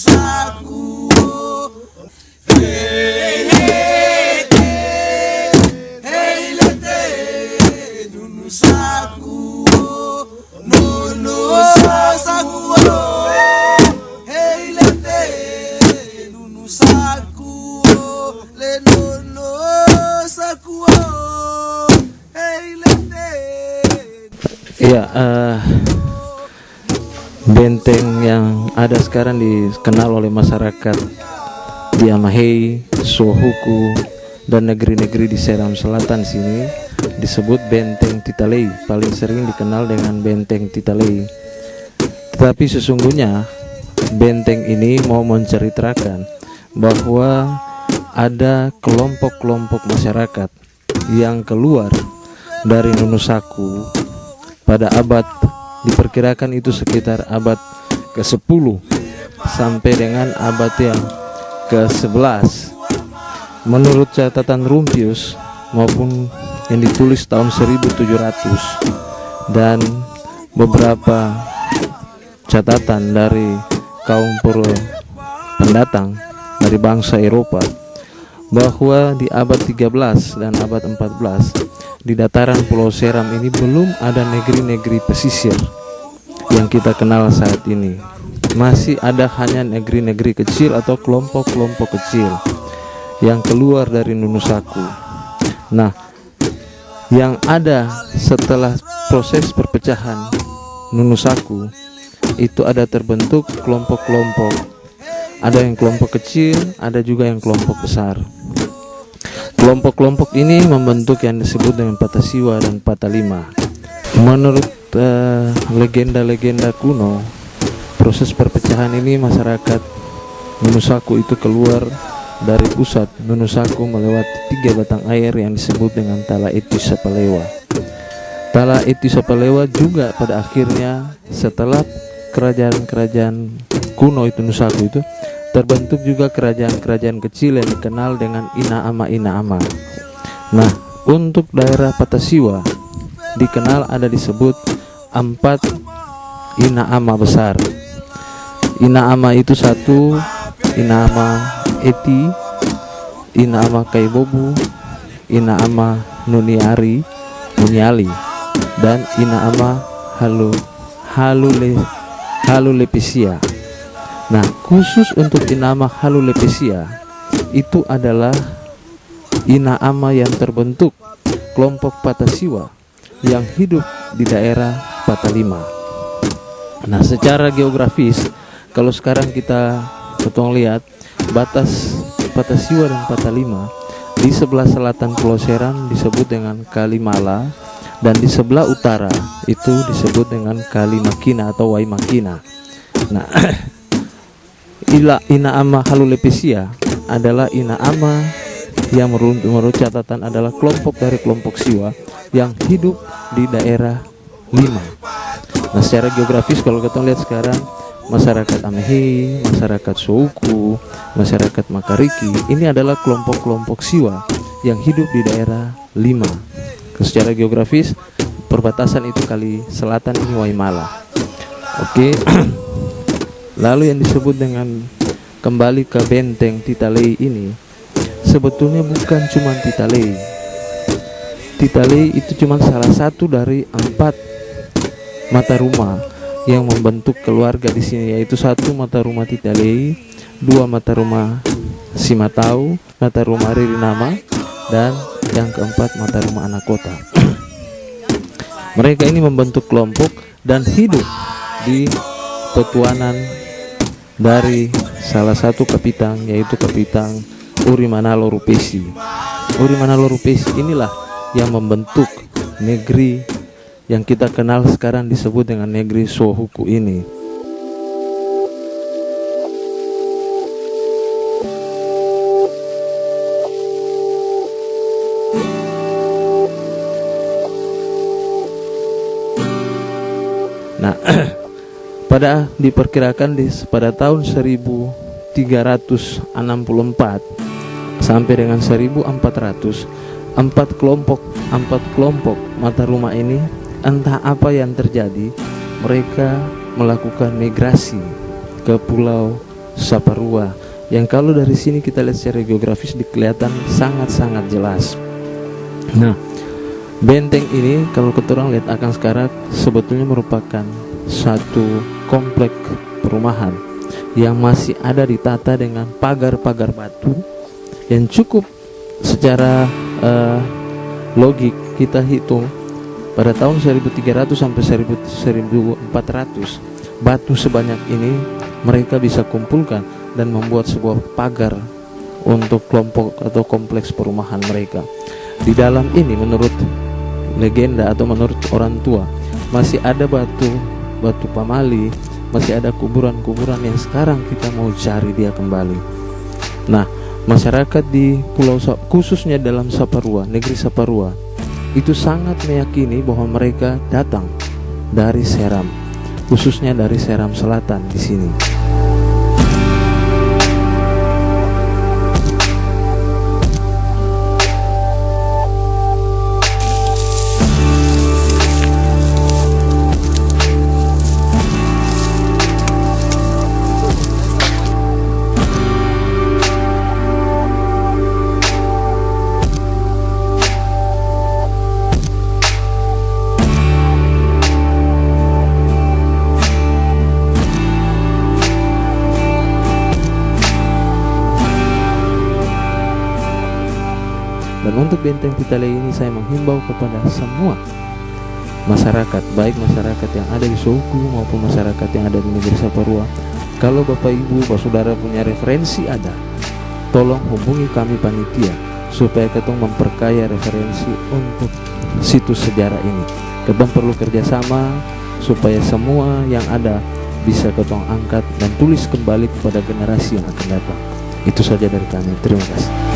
Nusaku. Hey, hey, hey, hey, lete, Nusaku, Nusaku, hey, lete, Nusaku, le Nusaku, hey, lete. Iya, benteng yang ada sekarang dikenal oleh masyarakat di Amahei, Sohuku, dan negeri-negeri di Seram Selatan sini disebut Benteng Titalei. Paling sering dikenal dengan Benteng Titalei. Tetapi sesungguhnya benteng ini mau menceritakan bahwa ada kelompok-kelompok masyarakat yang keluar dari Nunusaku pada abad, diperkirakan itu sekitar abad ke-10 sampai dengan abad yang ke-11 menurut catatan Rumpius maupun yang ditulis tahun 1700 dan beberapa catatan dari kaum pendatang dari bangsa Eropa, bahwa di abad 13 dan abad 14 di dataran Pulau Seram ini belum ada negeri-negeri pesisir yang kita kenal saat ini. Masih ada hanya negeri-negeri kecil atau kelompok-kelompok kecil yang keluar dari Nunusaku. Nah, yang ada setelah proses perpecahan Nunusaku itu ada terbentuk kelompok-kelompok. Ada yang kelompok kecil, ada juga yang kelompok besar. Kelompok-kelompok ini membentuk yang disebut dengan Patasiwa dan Patalima. Menurut legenda-legenda kuno, proses perpecahan ini masyarakat Nunusaku itu keluar dari pusat Nunusaku melewati 3 batang air yang disebut dengan Tala Eti Sapalewa. Tala Eti Sapalewa juga pada akhirnya setelah kerajaan-kerajaan kuno itu Nunusaku itu terbentuk juga kerajaan-kerajaan kecil yang dikenal dengan Ina-ama. Nah, untuk daerah Patasiwa dikenal ada disebut 4 Ina-ama besar. Ina-ama itu 1 Ina-ama Eti, Ina-ama Kaibobu, Ina-ama Nuniali, dan Ina-ama Halulepisia. Nah, khusus untuk Ina-ama Halulepisia itu adalah Ina-ama yang terbentuk kelompok Patasiwa yang hidup di daerah Patalima. Nah, secara geografis kalau sekarang kita lihat batas Patasiwa dan Patalima, di sebelah selatan Pulau Seram disebut dengan Kalimala dan di sebelah utara itu disebut dengan Kalimakina atau Waimakina. Nah, Ina-ama Halulepisia adalah Ina-ama yang menurut catatan adalah kelompok dari kelompok Siwa yang hidup di daerah Lima. Nah, secara geografis kalau kita lihat sekarang masyarakat Amahei, masyarakat Sohuku, masyarakat Makariki ini adalah kelompok-kelompok Siwa yang hidup di daerah Lima. Secara geografis perbatasan itu kali selatan ini Waimala. Oke. Lalu yang disebut dengan kembali ke benteng Titalei ini sebetulnya bukan cuma Titalei. Titalei itu cuma salah satu dari 4 mata rumah yang membentuk keluarga di sini, yaitu 1 mata rumah Titalei, 2 mata rumah Simatau, mata rumah Ririnama, dan yang keempat mata rumah anak kota. Mereka ini membentuk kelompok dan hidup di petuanan dari salah satu kapitang, yaitu kapitang Urimanalo Rupesi. Urimanalo Rupesi inilah yang membentuk negeri yang kita kenal sekarang disebut dengan negeri Sohuku ini. Nah, diperkirakan pada tahun 1364 sampai dengan 1400, 4 kelompok mata rumah ini entah apa yang terjadi, mereka melakukan migrasi ke Pulau Saparua, yang kalau dari sini kita lihat secara geografis kelihatan sangat-sangat jelas. Nah, benteng ini kalau kita orang lihat akan sekarang sebetulnya merupakan satu komplek perumahan yang masih ada ditata dengan pagar-pagar batu yang cukup secara logik kita hitung pada tahun 1300 sampai 1400 batu sebanyak ini mereka bisa kumpulkan dan membuat sebuah pagar untuk kelompok atau kompleks perumahan mereka. Di dalam ini menurut legenda atau menurut orang tua masih ada batu pamali, masih ada kuburan-kuburan yang sekarang kita mau cari dia kembali. Nah, masyarakat di pulau khususnya dalam Saparua, negeri Saparua itu sangat meyakini bahwa mereka datang dari Seram, khususnya dari Seram Selatan di sini. Dan untuk benteng Pitale ini saya menghimbau kepada semua masyarakat, baik masyarakat yang ada di Soku maupun masyarakat yang ada di negeri Saparua, kalau Bapak Ibu, Bapak Saudara punya referensi ada, tolong hubungi kami panitia supaya kita memperkaya referensi untuk situs sejarah ini. Kita perlu kerjasama supaya semua yang ada bisa kita angkat dan tulis kembali kepada generasi yang akan datang. Itu saja dari kami. Terima kasih.